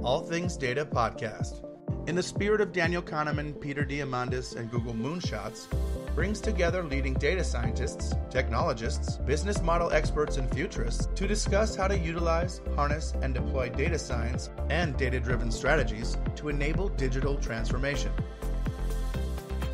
All Things Data podcast. In the spirit of Daniel Kahneman, Peter Diamandis, and Google Moonshots, brings together leading data scientists, technologists, business model experts, and futurists to discuss how to utilize, harness, and deploy data science and data-driven strategies to enable digital transformation.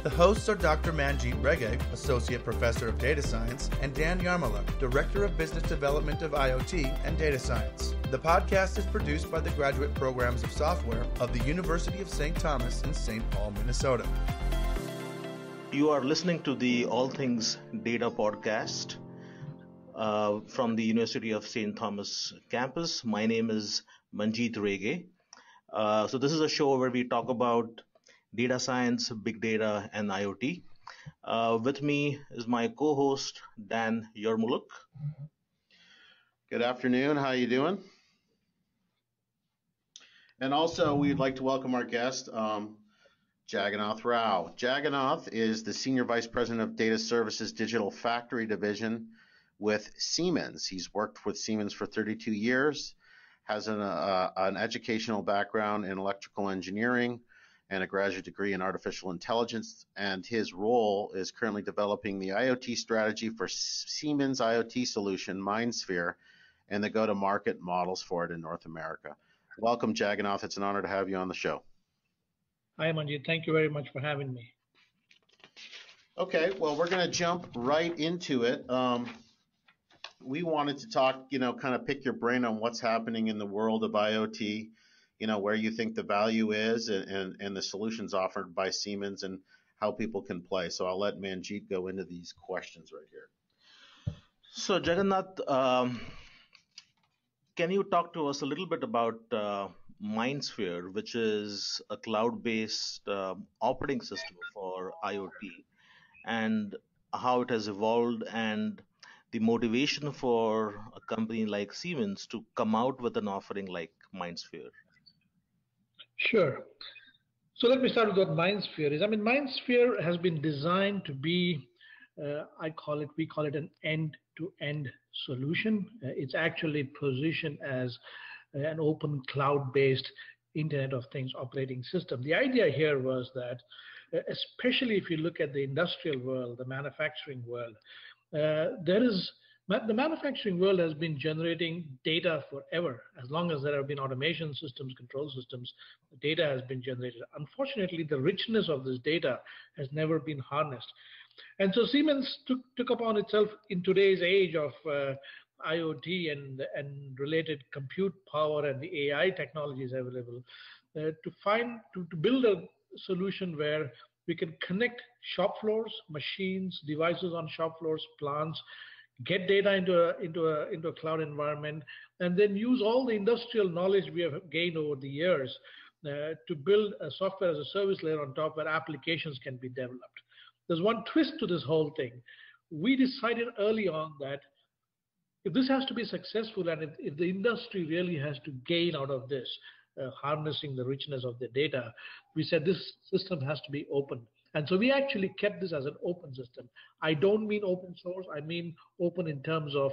The hosts are Dr. Manjeet Rege, Associate Professor of Data Science, and Dan Yarmoluk, Director of Business Development of IoT and Data Science. The podcast is produced by the Graduate Programs of Software of the University of St. Thomas in St. Paul, Minnesota. You are listening to the All Things Data podcast from the University of St. Thomas campus. My name is Manjeet Rege. So this is a show where we talk about data science, big data, and IoT. With me is my co-host, Dan Yarmoluk. Good afternoon. How are you doing? And also, we'd like to welcome our guest, Jagannath Rao. Jagannath is the Senior Vice President of Data Services Digital Factory Division with Siemens. He's worked with Siemens for 32 years, has an educational background in electrical engineering, and a graduate degree in artificial intelligence, and his role is currently developing the IoT strategy for Siemens IoT solution, Mindsphere, and the go-to-market models for it in North America. Welcome, Jagannath. It's an honor to have you on the show. Hi, Manjeet. Thank you very much for having me. Okay, well, we're going to jump right into it. We wanted to talk, kind of pick your brain on what's happening in the world of IoT, where you think the value is and the solutions offered by Siemens and how people can play. So I'll let Manjeet go into these questions right here. So Jagannath, can you talk to us a little bit about Mindsphere, which is a cloud-based operating system for IoT, and how it has evolved and the motivation for a company like Siemens to come out with an offering like Mindsphere? Sure. So let me start with what Mindsphere is. Mindsphere has been designed to be, we call it an end-to-end solution. It's actually positioned as an open cloud-based Internet of Things operating system. The idea here was that, especially if you look at the industrial world, the manufacturing world, the manufacturing world has been generating data forever. As long as there have been automation systems, control systems, the data has been generated. Unfortunately, the richness of this data has never been harnessed. And so Siemens took upon itself in today's age of IoT and related compute power and the AI technologies available to build a solution where we can connect shop floors, machines, devices on shop floors, plants, get data into a cloud environment, and then use all the industrial knowledge we have gained over the years to build a software as a service layer on top where applications can be developed. There's one twist to this whole thing. We decided early on that if this has to be successful and if the industry really has to gain out of this, harnessing the richness of the data, we said this system has to be open. And so we actually kept this as an open system. I don't mean open source. I mean open in terms of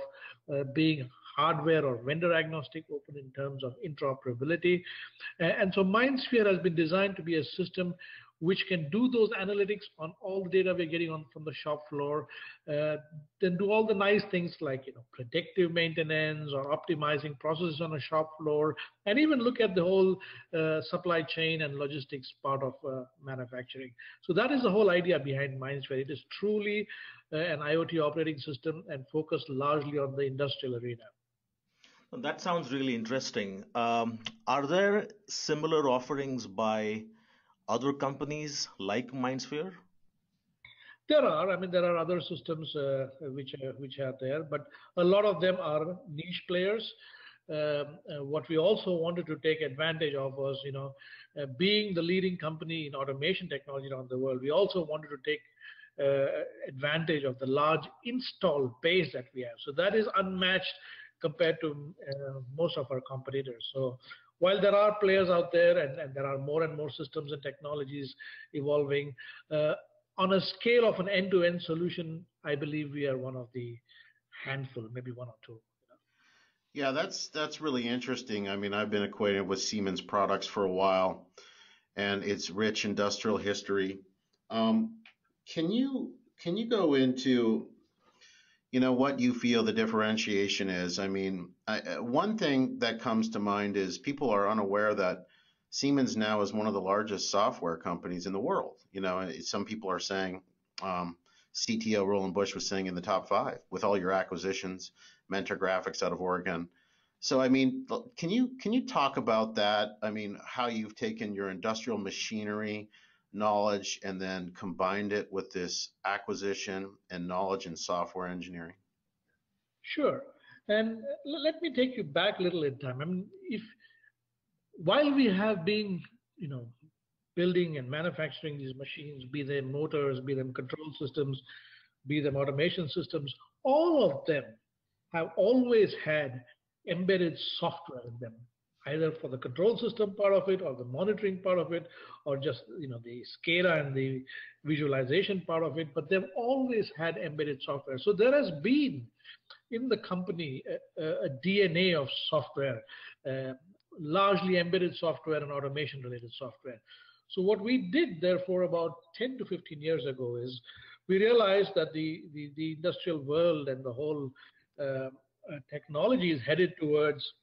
being hardware or vendor agnostic, open in terms of interoperability. And so Mindsphere has been designed to be a system which can do those analytics on all the data we're getting on from the shop floor, then do all the nice things like predictive maintenance or optimizing processes on a shop floor, and even look at the whole supply chain and logistics part of manufacturing. So that is the whole idea behind Mindsphere. It is truly an IoT operating system and focused largely on the industrial arena. That sounds really interesting. Are there similar offerings by other companies like Mindsphere? There are. There are other systems which are there, but a lot of them are niche players. What we also wanted to take advantage of was, being the leading company in automation technology around the world, we also wanted to take advantage of the large install base that we have. So that is unmatched compared to most of our competitors. So while there are players out there and there are more and more systems and technologies evolving, on a scale of an end-to-end solution, I believe we are one of the handful, maybe one or two. Yeah, that's really interesting. I mean, I've been acquainted with Siemens products for a while and its rich industrial history. Um, can you go into what you feel the differentiation is? I mean, one thing that comes to mind is people are unaware that Siemens now is one of the largest software companies in the world. Some people are saying, CTO Roland Bush was saying in the top five with all your acquisitions, Mentor Graphics out of Oregon. So, I mean, can you talk about that? I mean, how you've taken your industrial machinery knowledge and then combined it with this acquisition and knowledge in software engineering? Sure. And let me take you back a little in time. I mean, if while we have been, you know, building and manufacturing these machines, be they motors, be them control systems, be them automation systems, all of them have always had embedded software in them, either for the control system part of it, or the monitoring part of it, or just the SCADA and the visualization part of it. But they've always had embedded software. So there has been in the company a DNA of software, uh, largely embedded software and automation related software. So what we did, therefore, about 10 to 15 years ago is we realized that the industrial world and the whole technology is headed towards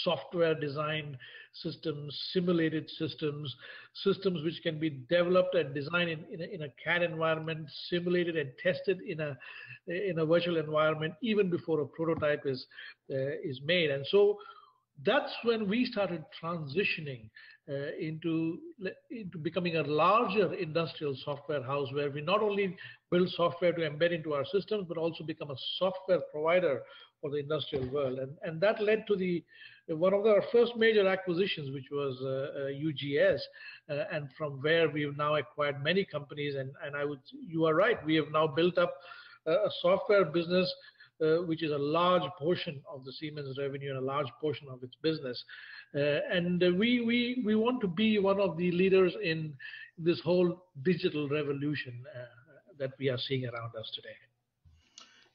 software designed systems, simulated systems, systems which can be developed and designed in a CAD environment, simulated and tested in a virtual environment even before a prototype is made. And so that's when we started transitioning into becoming a larger industrial software house, where we not only build software to embed into our systems, but also become a software provider for the industrial world. And that led to the one of our first major acquisitions, which was UGS, and from where we've now acquired many companies. And you are right, we have now built up a software business which is a large portion of the Siemens revenue and a large portion of its business. And we want to be one of the leaders in this whole digital revolution that we are seeing around us today.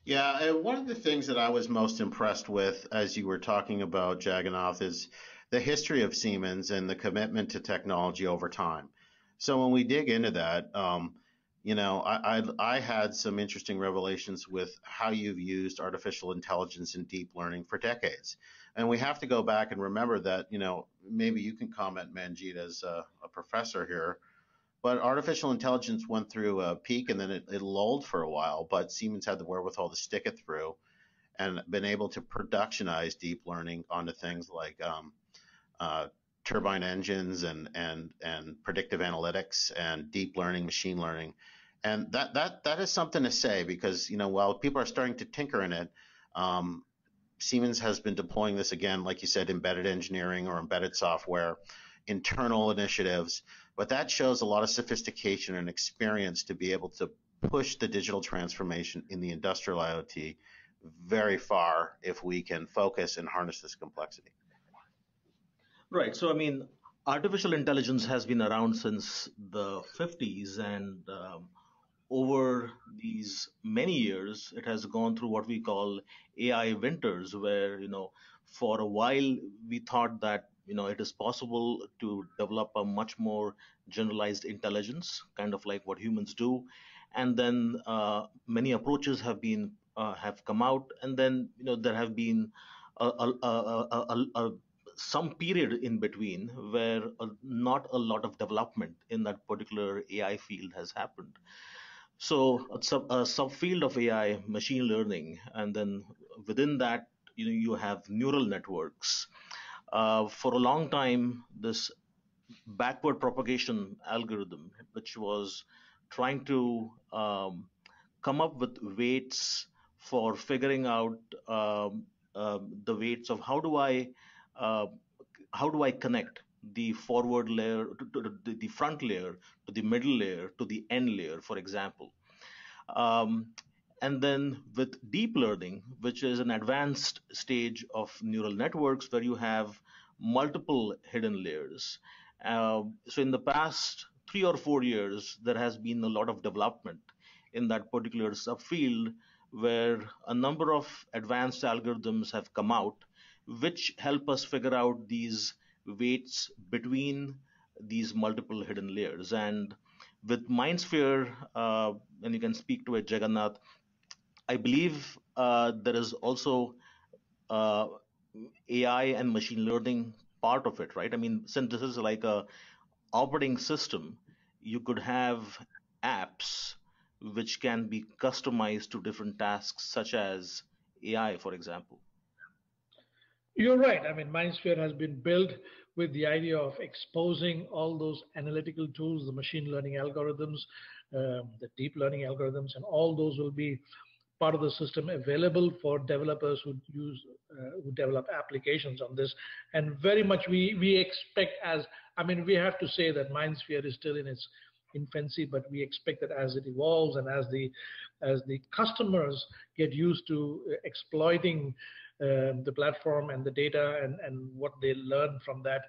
Yeah, and one of the things that I was most impressed with as you were talking about Jagannath is the history of Siemens and the commitment to technology over time. So when we dig into that, I had some interesting revelations with how you've used artificial intelligence and deep learning for decades. And we have to go back and remember that, maybe you can comment, Manjeet, as a professor here, but artificial intelligence went through a peak and then it lulled for a while, but Siemens had the wherewithal to stick it through and been able to productionize deep learning onto things like uh, turbine engines and predictive analytics and deep learning, machine learning. And that is something to say because, while people are starting to tinker in it, um, Siemens has been deploying this again, like you said, embedded engineering or embedded software, internal initiatives, but that shows a lot of sophistication and experience to be able to push the digital transformation in the industrial IoT very far if we can focus and harness this complexity. Right. So, I mean, artificial intelligence has been around since the 50s, and over these many years, it has gone through what we call AI winters, where, for a while we thought that, it is possible to develop a much more generalized intelligence, kind of like what humans do. And then many approaches have come out, and then, there have been some period in between where not a lot of development in that particular AI field has happened. So a subfield of AI, machine learning, and then within that, you have neural networks. For a long time, this backward propagation algorithm, which was trying to come up with weights for figuring out the weights of uh, how do I connect the forward layer to the front layer to the middle layer to the end layer, for example. Um, and then with deep learning, which is an advanced stage of neural networks where you have multiple hidden layers. So in the past 3 or 4 years, there has been a lot of development in that particular subfield, where a number of advanced algorithms have come out, which help us figure out these weights between these multiple hidden layers. And with Mindsphere, and you can speak to it, Jagannath, I believe there is also uh, AI and machine learning part of it, right? I mean, since this is like a operating system, you could have apps which can be customized to different tasks, such as AI, for example. You're right. I mean, Mindsphere has been built with the idea of exposing all those analytical tools, the machine learning algorithms, the deep learning algorithms, and all those will be part of the system available for developers who develop applications on this. And very much we expect, as I mean, we have to say that Mindsphere is still in its infancy, but we expect that as it evolves and as the customers get used to exploiting the platform and the data and what they learn from that,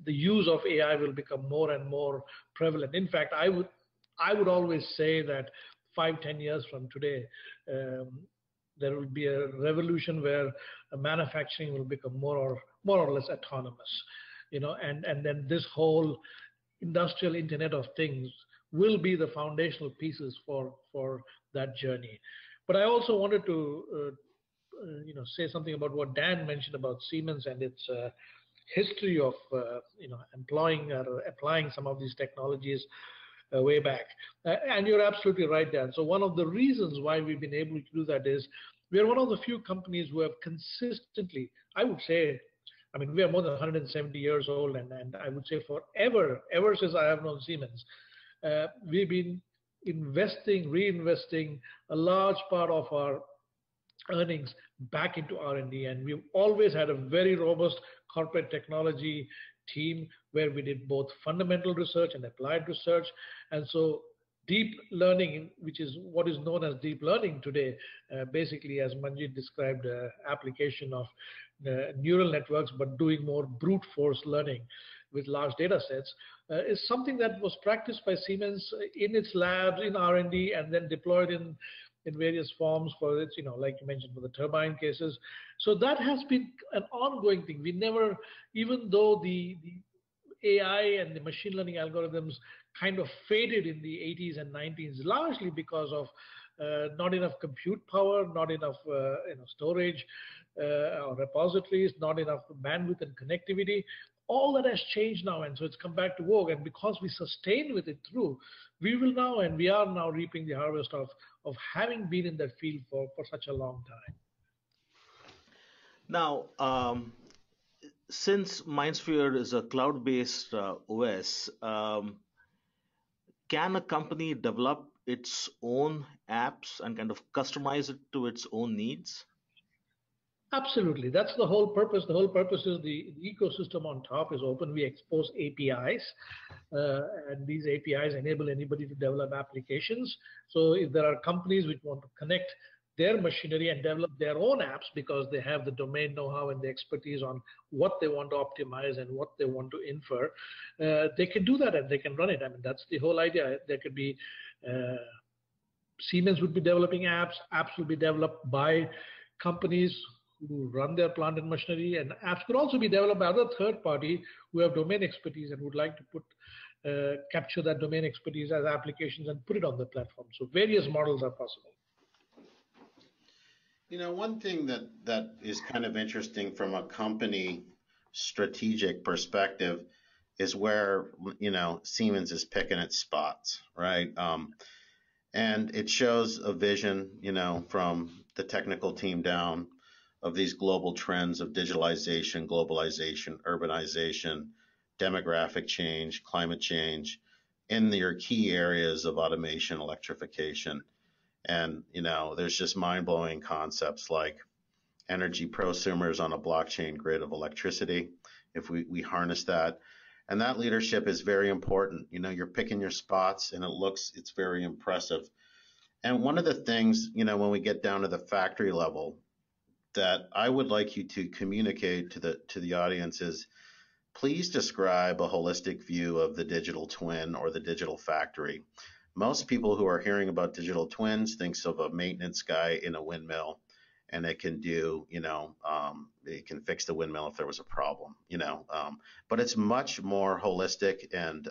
the use of AI will become more and more prevalent. In fact, I would always say that 5-10 years from today, there will be a revolution where manufacturing will become more or less autonomous, and then this whole industrial Internet of Things will be the foundational pieces for that journey. But I also wanted to say something about what Dan mentioned about Siemens and its history of employing or applying some of these technologies way back. And you're absolutely right, Dan. So one of the reasons why we've been able to do that is we are one of the few companies who have consistently, I would say, I mean, we are more than 170 years old, and I would say forever, ever since I have known Siemens, we've been reinvesting a large part of our earnings back into R&D, and we've always had a very robust corporate technology team where we did both fundamental research and applied research. And so deep learning, which is what is known as deep learning today, basically, as Manjeet described, application of neural networks, but doing more brute force learning with large data sets, is something that was practiced by Siemens in its labs, in R&D, and then deployed in various forms for its, like you mentioned, for the turbine cases. So that has been an ongoing thing. We never, even though the AI and the machine learning algorithms kind of faded in the 80s and 90s, largely because of not enough compute power, not enough storage or repositories, not enough bandwidth and connectivity. All that has changed now, and so it's come back to vogue. And because we sustained with it through, we are now reaping the harvest of having been in that field for such a long time. Now, since Mindsphere is a cloud-based OS, can a company develop its own apps and kind of customize it to its own needs? Absolutely. That's the whole purpose. The whole purpose is the ecosystem on top is open. We expose APIs, and these APIs enable anybody to develop applications. So if there are companies which want to connect their machinery and develop their own apps because they have the domain know-how and the expertise on what they want to optimize and what they want to infer, they can do that and they can run it. I mean, that's the whole idea. There could be Siemens would be developing apps. Apps will be developed by companies who run their plant and machinery, and apps could also be developed by other third party who have domain expertise and would like to capture that domain expertise as applications and put it on the platform. So various models are possible. One thing that is kind of interesting from a company strategic perspective is where, Siemens is picking its spots, right? And it shows a vision, from the technical team down of these global trends of digitalization, globalization, urbanization, demographic change, climate change, in your key areas of automation, electrification. And, there's just mind-blowing concepts like energy prosumers on a blockchain grid of electricity, if we harness that. And that leadership is very important. You're picking your spots, and it's very impressive. And one of the things, when we get down to the factory level, that I would like you to communicate to the audience is, please describe a holistic view of the digital twin or the digital factory. most people who are hearing about digital twins thinks of a maintenance guy in a windmill, and it can do, it can fix the windmill if there was a problem, but it's much more holistic and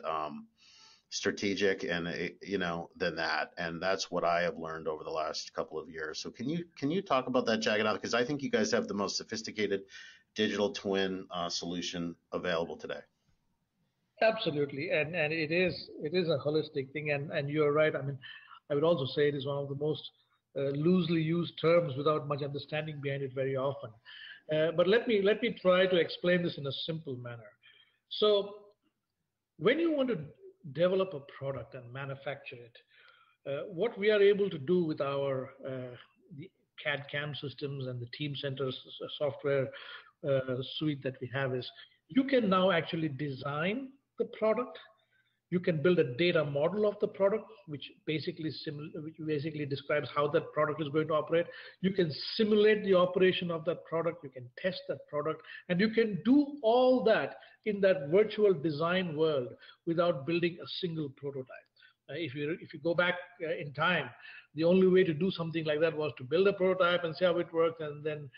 strategic and than that, and that's what I have learned over the last couple of years. So can you talk about that, Jagannath? Because I think you guys have the most sophisticated digital twin solution available today. Absolutely, and it is a holistic thing, and you're right. I mean, I would also say it is one of the most loosely used terms without much understanding behind it very often. But let me try to explain this in a simple manner. So when you want to develop a product and manufacture it, what we are able to do with our the CAD/CAM systems and the Team Center software suite that we have is you can now actually design the product. You can build a data model of the product, which basically describes how that product is going to operate. You can simulate the operation of that product. You can test that product, and you can do all that in that virtual design world without building a single prototype. If you go back in time, the only way to do something like that was to build a prototype and see how it worked, and then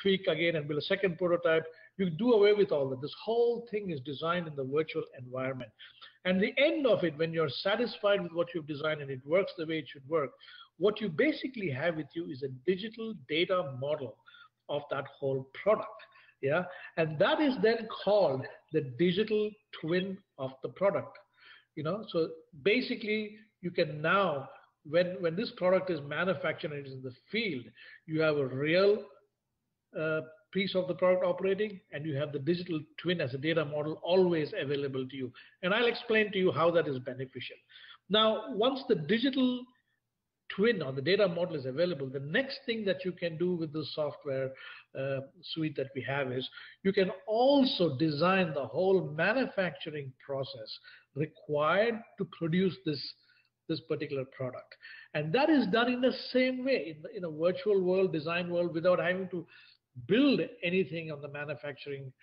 tweak again and build a second prototype. You do away with all that. This whole thing is designed in the virtual environment. And the end of it, when you're satisfied with what you've designed and it works the way it should work, what you basically have with you is a digital data model of that whole product. Yeah, and that is then called the digital twin of the product. So basically you can now, when this product is manufactured and is in the field, you have a real piece of the product operating, and you have the digital twin as a data model always available to you. And I'll explain to you how that is beneficial. Now, once the digital twin or the data model is available, the next thing that you can do with the software suite that we have is you can also design the whole manufacturing process required to produce this particular product. And that is done in the same way, in a virtual world, design world, without having to build anything on the manufacturing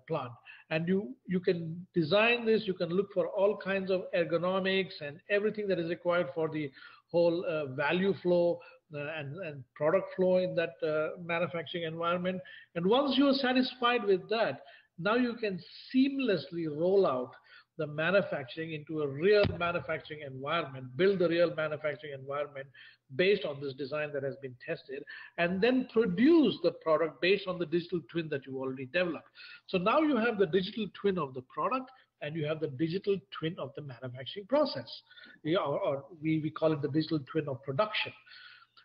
plant. And you can design this, you can look for all kinds of ergonomics and everything that is required for the whole value flow and product flow in that manufacturing environment. And once you are satisfied with that, now you can seamlessly roll out the manufacturing into a real manufacturing environment, build the real manufacturing environment based on this design that has been tested, and then produce the product based on the digital twin that you already developed. So now you have the digital twin of the product, and you have the digital twin of the manufacturing process, or we call it the digital twin of production.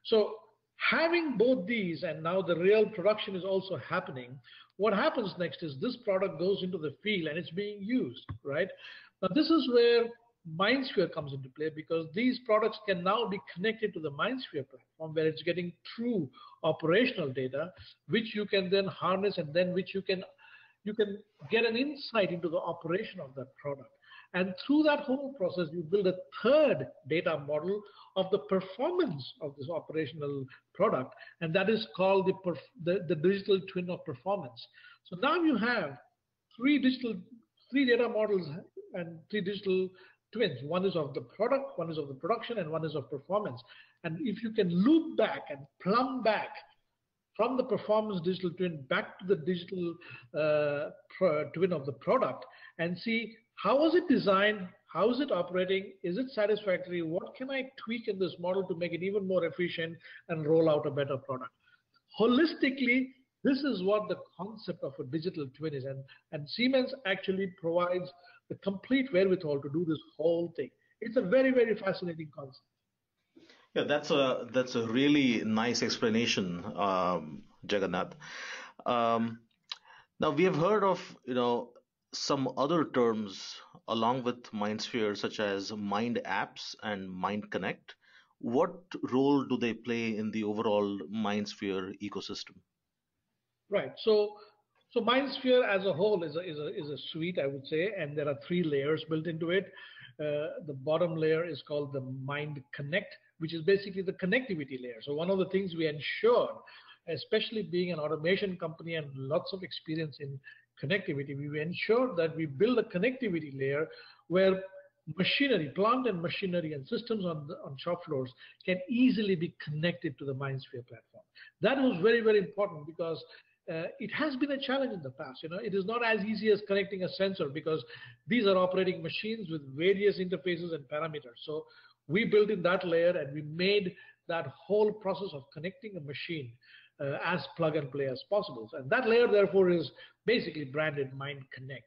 So having both these, and now the real production is also happening, what happens next is this product goes into the field and it's being used, right? Now this is where Mindsphere comes into play, because these products can now be connected to the Mindsphere platform, where it's getting true operational data, which you can then harness, and then which you can get an insight into the operation of that product. And through that whole process, you build a third data model of the performance of this operational product, and that is called the digital twin of performance. So now you have three data models and three digital twins. One is of the product, one is of the production, and one is of performance. And if you can loop back and plumb back from the performance digital twin back to the digital twin of the product and see how was it designed, how is it operating, is it satisfactory, what can I tweak in this model to make it even more efficient and roll out a better product. Holistically, this is what the concept of a digital twin is, and Siemens actually provides the complete wherewithal to do this whole thing. It's a very, very fascinating concept. Yeah, that's a really nice explanation, Jagannath. Now we have heard of some other terms along with Mindsphere, such as Mind Apps and Mind Connect. What role do they play in the overall Mindsphere ecosystem? Right. So Mindsphere as a whole is a suite, I would say, and there are three layers built into it. The bottom layer is called the Mind Connect, which is basically the connectivity layer. So one of the things we ensure, especially being an automation company and lots of experience in connectivity, we ensure that we build a connectivity layer where machinery, plant and machinery and systems on shop floors can easily be connected to the Mindsphere platform. That was very, very important because it has been a challenge in the past. It is not as easy as connecting a sensor because these are operating machines with various interfaces and parameters. So we built in that layer and we made that whole process of connecting a machine as plug and play as possible. And that layer, therefore, is basically branded Mind Connect.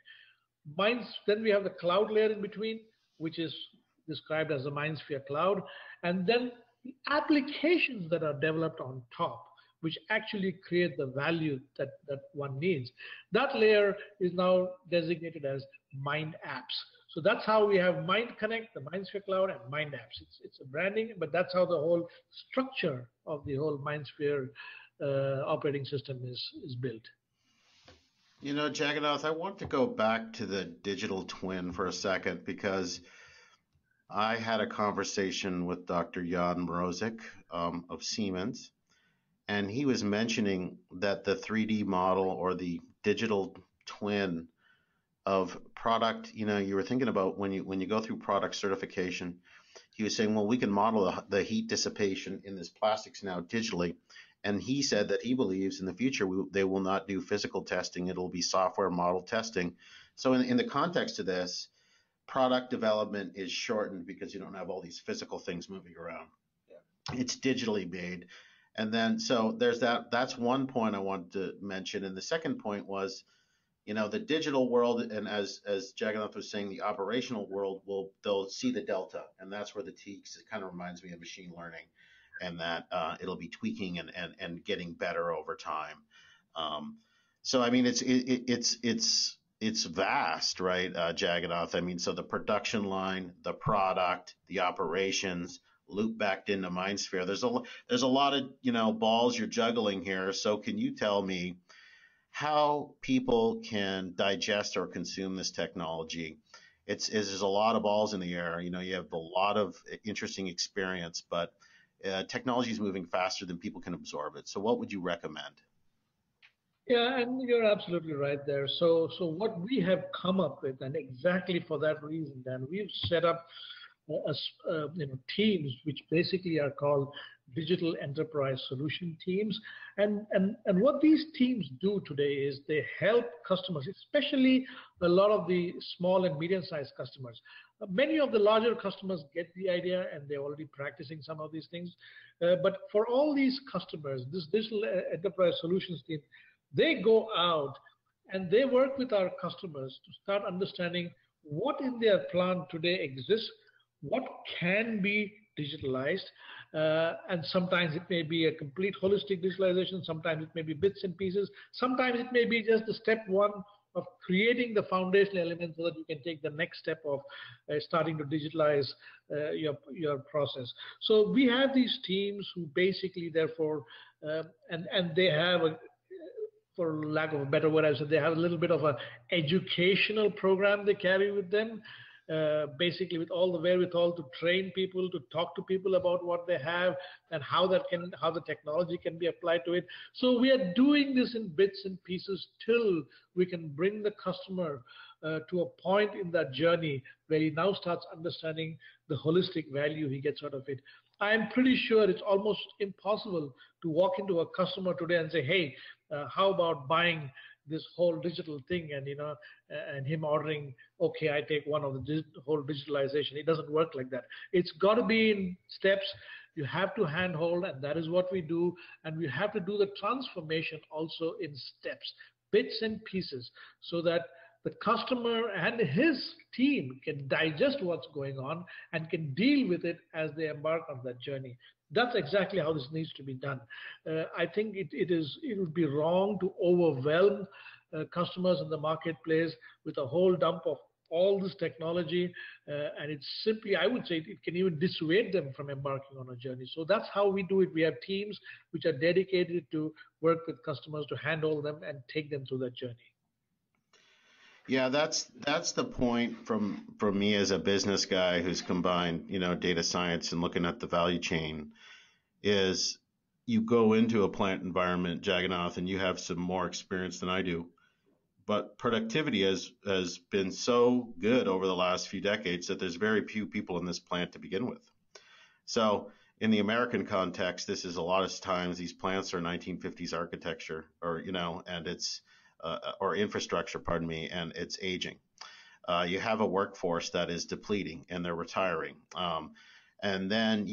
Then we have the cloud layer in between, which is described as the Mindsphere cloud, and then the applications that are developed on top, which actually create the value that one needs. That layer is now designated as Mind Apps. So that's how we have Mind Connect, the Mindsphere cloud, and Mind Apps. It's a branding, but that's how the whole structure of the whole Mindsphere operating system is built. Jagannath, I want to go back to the digital twin for a second because I had a conversation with Dr. Yarmoluk of Siemens, and he was mentioning that the 3D model or the digital twin of product, you were thinking about when you go through product certification, he was saying, well, we can model the heat dissipation in this plastics now digitally. And he said that he believes in the future they will not do physical testing. It'll be software model testing. So in the context of this, product development is shortened because you don't have all these physical things moving around. Yeah. It's digitally made. And then so there's that. That's one point I wanted to mention. And the second point was, the digital world, and as Jagannath was saying, the operational world they'll see the delta, and that's where the teaks. It kind of reminds me of machine learning. And that it'll be tweaking and getting better over time. So I mean, it's vast, right, Jagannath? I mean, so the production line, the product, the operations, loop back into Mindsphere. There's a lot of balls you're juggling here. So can you tell me how people can digest or consume this technology? There's a lot of balls in the air. You have a lot of interesting experience, but technology is moving faster than people can absorb it. So what would you recommend? Yeah, and you're absolutely right there. So what we have come up with, and exactly for that reason, Dan, we've set up teams which basically are called digital enterprise solution teams. And what these teams do today is they help customers, especially a lot of the small and medium-sized customers. Many of the larger customers get the idea and they're already practicing some of these things. But for all these customers, this digital enterprise solutions team, they go out and they work with our customers to start understanding what in their plant today exists, what can be digitalized, and sometimes it may be a complete holistic digitalization, sometimes it may be bits and pieces, sometimes it may be just the step one of creating the foundational elements so that you can take the next step of starting to digitalize your process. So we have these teams who basically, therefore, and they have for lack of a better word, I said they have a little bit of an educational program they carry with them. Basically with all the wherewithal to train people, to talk to people about what they have and how the technology can be applied to it. So we are doing this in bits and pieces till we can bring the customer to a point in that journey where he now starts understanding the holistic value he gets out of it. I'm pretty sure it's almost impossible to walk into a customer today and say, hey, how about buying this whole digital thing, and him ordering, okay, I take one of the whole digitalization. It doesn't work like that. It's got to be in steps. You have to handhold, and that is what we do. And we have to do the transformation also in steps, bits and pieces, so that the customer and his team can digest what's going on and can deal with it as they embark on that journey. That's exactly how this needs to be done. I think it would be wrong to overwhelm customers in the marketplace with a whole dump of all this technology, and it's simply, I would say, it can even dissuade them from embarking on a journey. So that's how we do it. We have teams which are dedicated to work with customers to handle them and take them through that journey. Yeah, that's the point from me as a business guy who's combined, data science and looking at the value chain, is you go into a plant environment, Jagannath, and you have some more experience than I do. but productivity has been so good over the last few decades that there's very few people in this plant to begin with. So in the American context, this is a lot of times these plants are 1950s architecture, or and it's or infrastructure, pardon me, and it's aging. You have a workforce that is depleting and they're retiring. And then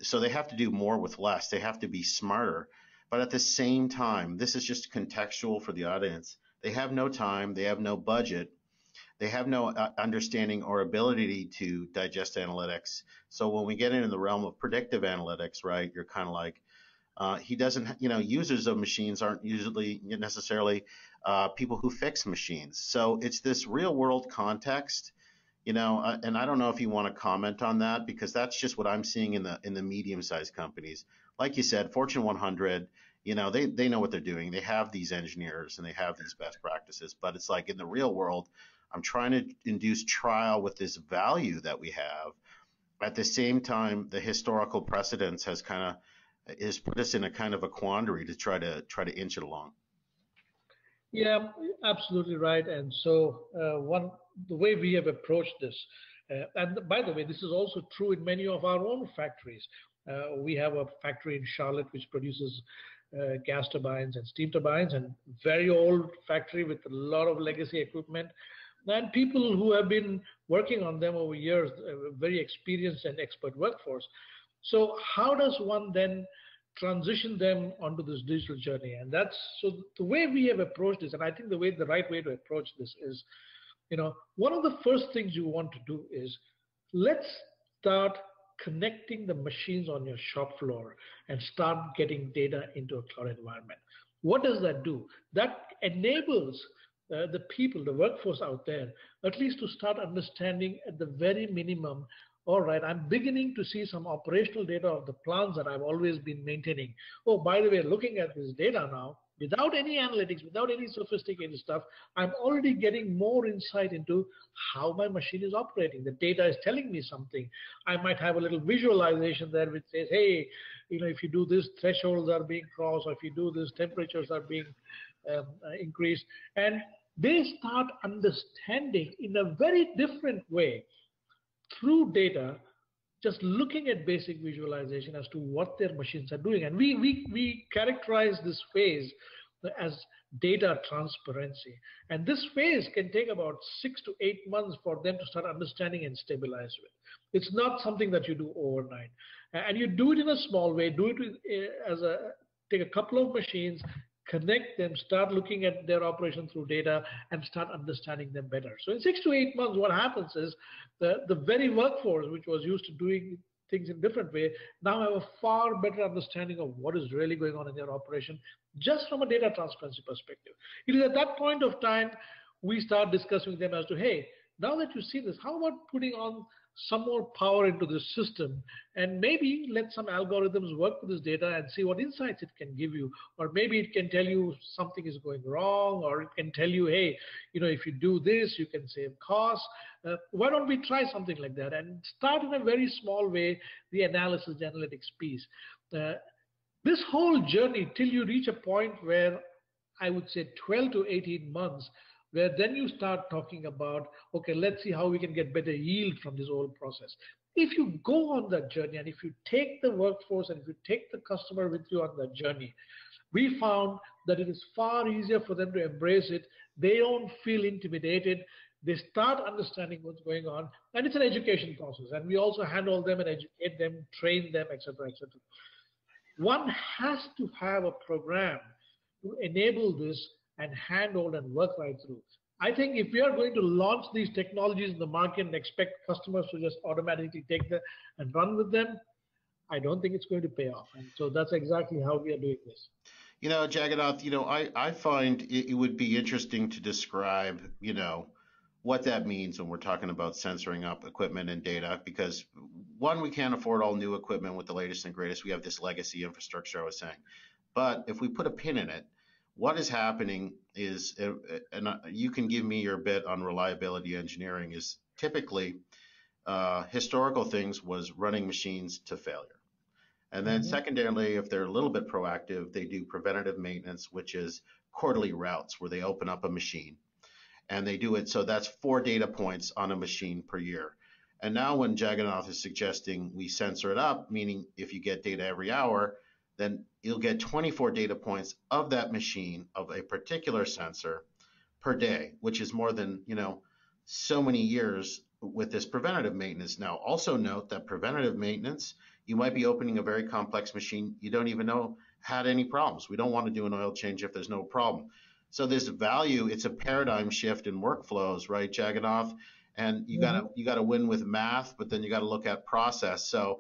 so they have to do more with less. They have to be smarter. But at the same time, this is just contextual for the audience. They have no time. They have no budget. They have no understanding or ability to digest analytics. So when we get into the realm of predictive analytics, right, you're kind of like, he doesn't, users of machines aren't usually necessarily people who fix machines. So it's this real world context, and I don't know if you want to comment on that, because that's just what I'm seeing in the medium-sized companies. Like you said, Fortune 100, they know what they're doing. They have these engineers and they have these best practices, but it's like in the real world, I'm trying to induce trial with this value that we have. At the same time, the historical precedence has put us in a kind of a quandary to try to inch it along. Yeah, absolutely right. And so the way we have approached this, and by the way, this is also true in many of our own factories. We have a factory in Charlotte which produces gas turbines and steam turbines, and very old factory with a lot of legacy equipment. And people who have been working on them over years, very experienced and expert workforce. So how does one then transition them onto this digital journey? And that's so the way we have approached this, and I think the right way to approach this is, one of the first things you want to do is let's start connecting the machines on your shop floor and start getting data into a cloud environment. What does that do? That enables the people, the workforce out there, at least to start understanding at the very minimum, all right, I'm beginning to see some operational data of the plants that I've always been maintaining. Oh, by the way, looking at this data now, without any analytics, without any sophisticated stuff, I'm already getting more insight into how my machine is operating. The data is telling me something. I might have a little visualization there which says, hey, if you do this, thresholds are being crossed, or if you do this, temperatures are being increased. And they start understanding in a very different way through data, just looking at basic visualization as to what their machines are doing. And we characterize this phase as data transparency. And this phase can take about 6 to 8 months for them to start understanding and stabilize with. It's not something that you do overnight. And you do it in a small way, take a couple of machines, connect them, start looking at their operation through data, and start understanding them better. So in 6 to 8 months, what happens is the very workforce, which was used to doing things in a different way, now have a far better understanding of what is really going on in their operation, just from a data transparency perspective. It is at that point of time we start discussing with them as to, hey, now that you see this, how about putting on some more power into this system, and maybe let some algorithms work with this data and see what insights it can give you. Or maybe it can tell you something is going wrong, or it can tell you, hey, if you do this, you can save costs. Why don't we try something like that and start in a very small way the analysis, the analytics piece. This whole journey till you reach a point where I would say 12 to 18 months, where then you start talking about, okay, let's see how we can get better yield from this whole process. If you go on that journey, and if you take the workforce and if you take the customer with you on that journey, we found that it is far easier for them to embrace it. They don't feel intimidated. They start understanding what's going on, and it's an education process. And we also handle them and educate them, train them, etc., etc. One has to have a program to enable this and handhold and work right through. I think if we are going to launch these technologies in the market and expect customers to just automatically take them and run with them, I don't think it's going to pay off. And so that's exactly how we are doing this. Jagannath, I find it would be interesting to describe, what that means when we're talking about censoring up equipment and data, because one, we can't afford all new equipment with the latest and greatest. We have this legacy infrastructure I was saying. But if we put a pin in it, what is happening is, and you can give me your bit on reliability engineering, is typically historical things was running machines to failure. And then secondarily, if they're a little bit proactive, they do preventative maintenance, which is quarterly routes where they open up a machine. And they do it, so that's 4 data points on a machine per year. And now when Jagannath is suggesting we sensor it up, meaning if you get data every hour, then you'll get 24 data points of that machine of a particular sensor per day, which is more than, so many years with this preventative maintenance. Now, also note that preventative maintenance, you might be opening a very complex machine you don't even know had any problems. We don't want to do an oil change if there's no problem. So there's value. It's a paradigm shift in workflows, right, Jagannath? And you gotta win with math, but then you got to look at process. So,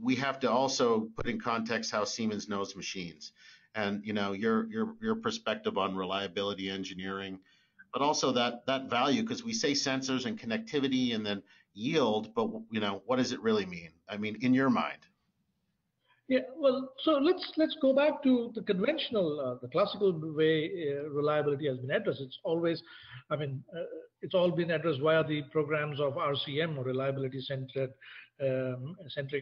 we have to also put in context how Siemens knows machines, and your perspective on reliability engineering, but also that value, because we say sensors and connectivity and then yield, but what does it really mean? I mean, in your mind. Yeah, well, so let's go back to the conventional, the classical way reliability has been addressed. It's always, it's all been addressed via the programs of RCM, or reliability centric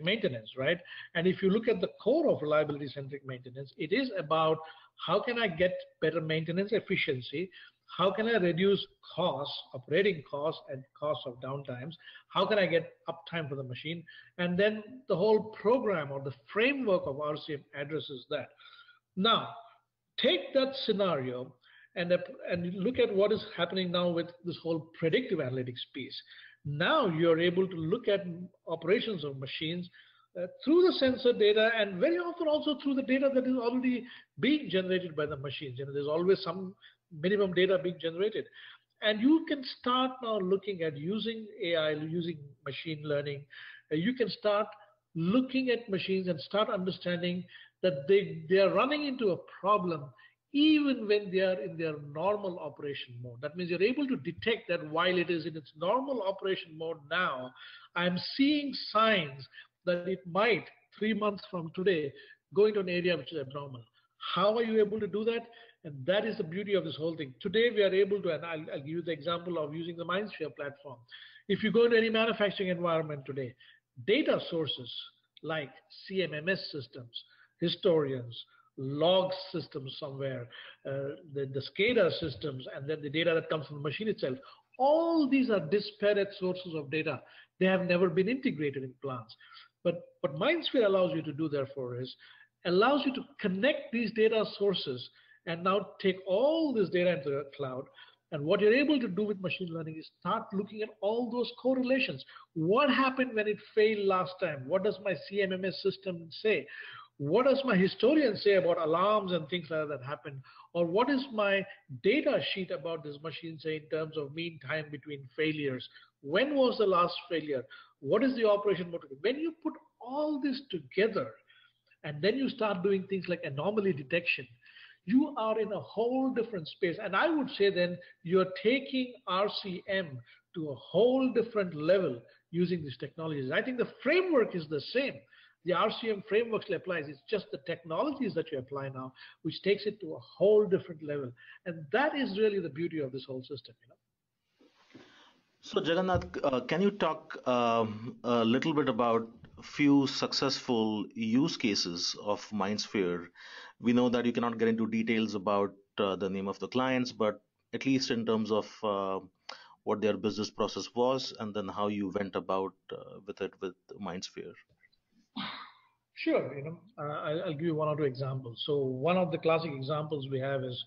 maintenance, right? And if you look at the core of reliability centric maintenance, it is about how can I get better maintenance efficiency? How can I reduce costs, operating costs, and costs of downtimes? How can I get uptime for the machine? And then the whole program or the framework of RCM addresses that. Now, take that scenario and look at what is happening now with this whole predictive analytics piece. Now you're able to look at operations of machines through the sensor data, and very often also through the data that is already being generated by the machines. There's always some minimum data being generated. And you can start now looking at using AI, using machine learning. You can start looking at machines and start understanding that they are running into a problem even when they are in their normal operation mode. That means you're able to detect that while it is in its normal operation mode now, I'm seeing signs that it might, 3 months from today, go into an area which is abnormal. How are you able to do that? And that is the beauty of this whole thing. Today we are able to, and I'll give you the example of using the Mindsphere platform. If you go into any manufacturing environment today, data sources like CMMS systems, historians, log systems somewhere, the SCADA systems, and then the data that comes from the machine itself, all these are disparate sources of data. They have never been integrated in plants. But what Mindsphere allows you to do, therefore, is allows you to connect these data sources and now take all this data into the cloud. And what you're able to do with machine learning is start looking at all those correlations. What happened when it failed last time? What does my CMMS system say? What does my historian say about alarms and things like that happen? Or what is my data sheet about this machine say in terms of mean time between failures? When was the last failure? What is the operation mode? When you put all this together, and then you start doing things like anomaly detection, you are in a whole different space. And I would say then you're taking RCM to a whole different level using these technologies. I think the framework is the same. The RCM framework still applies. It's just the technologies that you apply now, which takes it to a whole different level. And that is really the beauty of this whole system. So Jagannath, can you talk a little bit about few successful use cases of Mindsphere? We know that you cannot get into details about the name of the clients, but at least in terms of what their business process was, and then how you went about with Mindsphere. Sure, I'll give you one or two examples. So one of the classic examples we have is,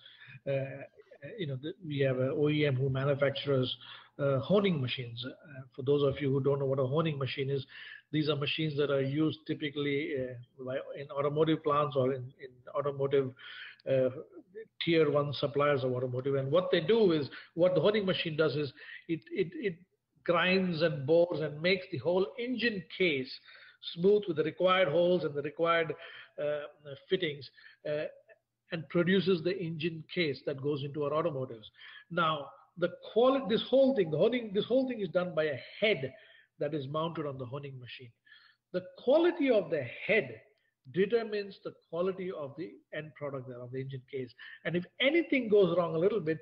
we have an OEM who manufactures honing machines. For those of you who don't know what a honing machine is, these are machines that are used typically in automotive plants or in automotive tier 1 suppliers of automotive. And what they do is, what the honing machine does is, it grinds and bores and makes the whole engine case smooth with the required holes and the required fittings, and produces the engine case that goes into our automotives. Now, the quality, this whole thing is done by a head that is mounted on the honing machine. The quality of the head determines the quality of the end product there, of the engine case. And if anything goes wrong a little bit,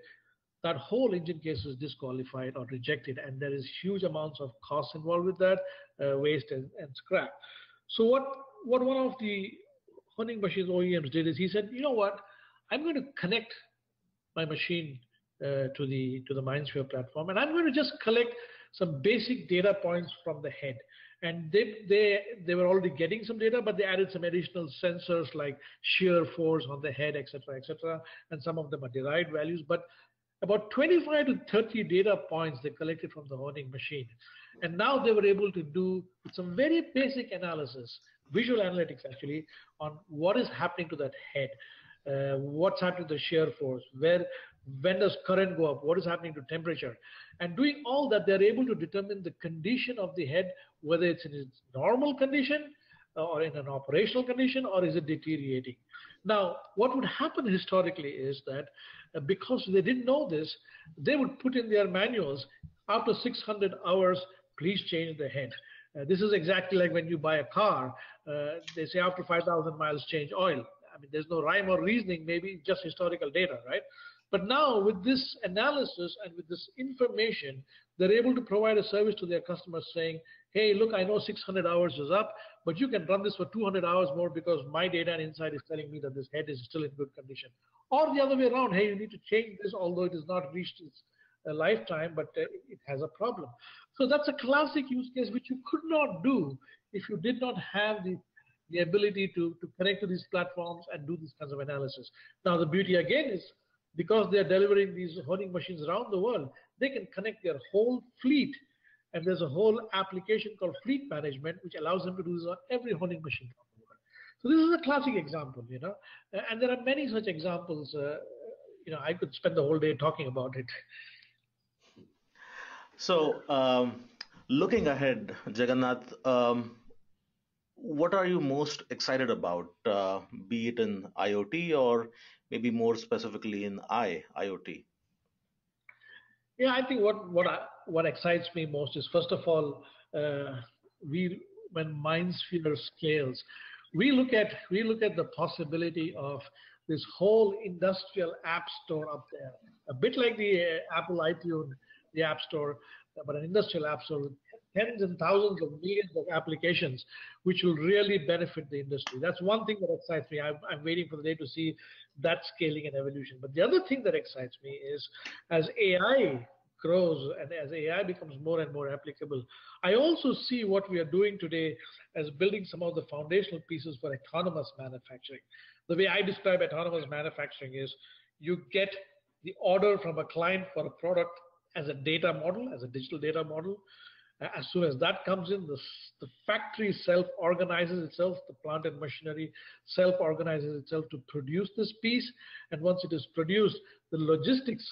that whole engine case is disqualified or rejected, and there is huge amounts of costs involved with that, waste and scrap. So what one of the honing machines OEMs did is he said, you know what, I'm going to connect my machine to the Mindsphere platform, and I'm going to just collect some basic data points from the head. And they were already getting some data, but they added some additional sensors like shear force on the head, etc., and some of them are derived values. But about 25 to 30 data points they collected from the honing machine. And now they were able to do some very basic analysis, visual analytics actually, on what is happening to that head, what's happening to the shear force, when does current go up, what is happening to temperature. And doing all that, they're able to determine the condition of the head, whether it's in its normal condition or in an operational condition, or is it deteriorating. Now, what would happen historically is that because they didn't know this, they would put in their manuals, after 600 hours, please change the head. This is exactly like when you buy a car. They say after 5,000 miles, change oil. I mean, there's no rhyme or reasoning, maybe just historical data, right? But now with this analysis and with this information, they're able to provide a service to their customers saying, hey, look, I know 600 hours is up, but you can run this for 200 hours more because my data and insight is telling me that this head is still in good condition. Or the other way around, hey, you need to change this, although it has not reached its lifetime, but it has a problem. So that's a classic use case which you could not do if you did not have the ability to connect to these platforms and do these kinds of analysis. Now, the beauty again is, because they're delivering these honing machines around the world, they can connect their whole fleet. And there's a whole application called fleet management, which allows them to do this on every honing machine around the world. So this is a classic example, and there are many such examples. I could spend the whole day talking about it. So, looking ahead, Jagannath, what are you most excited about, be it in IoT or maybe more specifically in IoT? Yeah, I think what excites me most is, first of all, when Mindsphere scales, we look at the possibility of this whole industrial app store up there, a bit like the Apple iTunes, the App Store, but an industrial app store with tens and thousands of millions of applications, which will really benefit the industry. That's one thing that excites me. I'm waiting for the day to see that scaling and evolution. But the other thing that excites me is, as AI grows and as AI becomes more and more applicable, I also see what we are doing today as building some of the foundational pieces for autonomous manufacturing. The way I describe autonomous manufacturing is, you get the order from a client for a product as a data model, as a digital data model. As soon as that comes in, the factory self-organizes itself, the plant and machinery self-organizes itself to produce this piece. And once it is produced, the logistics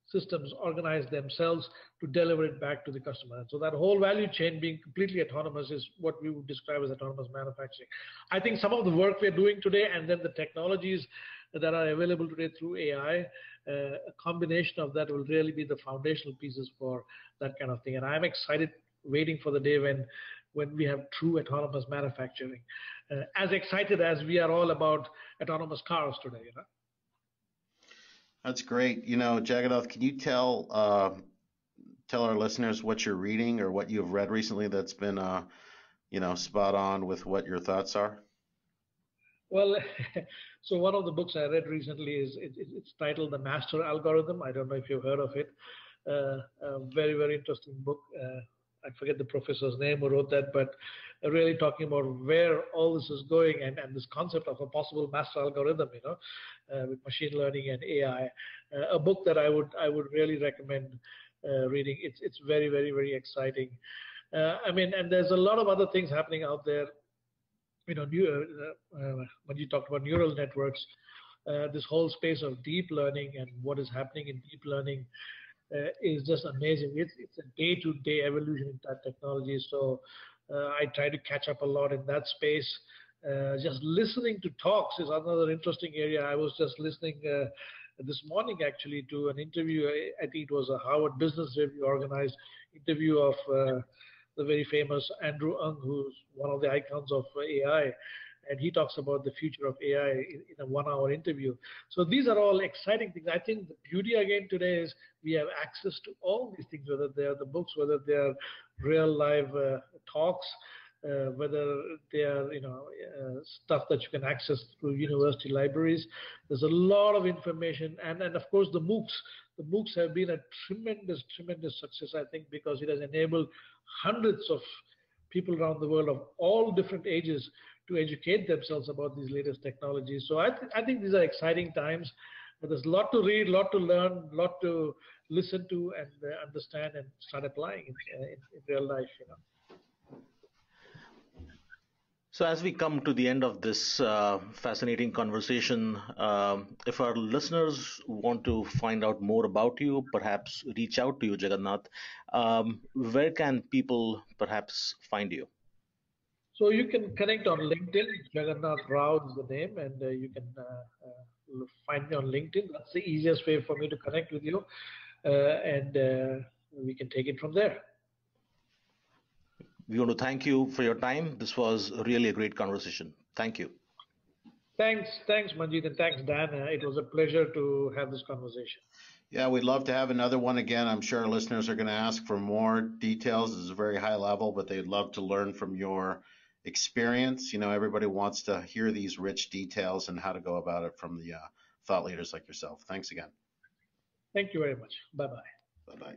systems organize themselves to deliver it back to the customer. And so that whole value chain being completely autonomous is what we would describe as autonomous manufacturing. I think some of the work we're doing today, and then the technologies that are available today through AI, a combination of that will really be the foundational pieces for that kind of thing. And I'm excited, waiting for the day when we have true autonomous manufacturing. As excited as we are all about autonomous cars today, That's great. Jagannath, can you tell our listeners what you're reading or what you've read recently that's been spot on with what your thoughts are? Well, so one of the books I read recently it's titled The Master Algorithm. I don't know if you've heard of it. A very, very interesting book. I forget the professor's name who wrote that, but really talking about where all this is going and this concept of a possible master algorithm, with machine learning and AI. A book that I would really recommend reading. It's very, very, very exciting. And there's a lot of other things happening out there. When you talked about neural networks, this whole space of deep learning and what is happening in deep learning is just amazing. It's a day-to-day evolution in that technology. So I try to catch up a lot in that space. Just listening to talks is another interesting area. I was just listening this morning actually to an interview. I think it was a Harvard Business Review organized interview of the very famous Andrew Ng, who's one of the icons of AI. And he talks about the future of AI in a 1-hour interview. So these are all exciting things. I think the beauty again today is we have access to all these things, whether they are the books, whether they are real live talks. whether they are stuff that you can access through university libraries. There's a lot of information, and of course the MOOCs. The MOOCs have been a tremendous success, I think, because it has enabled hundreds of people around the world of all different ages to educate themselves about these latest technologies. So I think these are exciting times. There's a lot to read, a lot to learn, a lot to listen to and understand and start applying in real life. So, as we come to the end of this fascinating conversation, if our listeners want to find out more about you, perhaps reach out to you, Jagannath, where can people perhaps find you? So you can connect on LinkedIn. Jagannath Rao is the name, and you can find me on LinkedIn. That's the easiest way for me to connect with you, and we can take it from there. We want to thank you for your time. This was really a great conversation. Thank you. Thanks, Manjeet, and thanks, Dan. It was a pleasure to have this conversation. Yeah, we'd love to have another one again. I'm sure our listeners are going to ask for more details. This is a very high level, but they'd love to learn from your experience. Everybody wants to hear these rich details and how to go about it from the thought leaders like yourself. Thanks again. Thank you very much. Bye-bye. Bye-bye.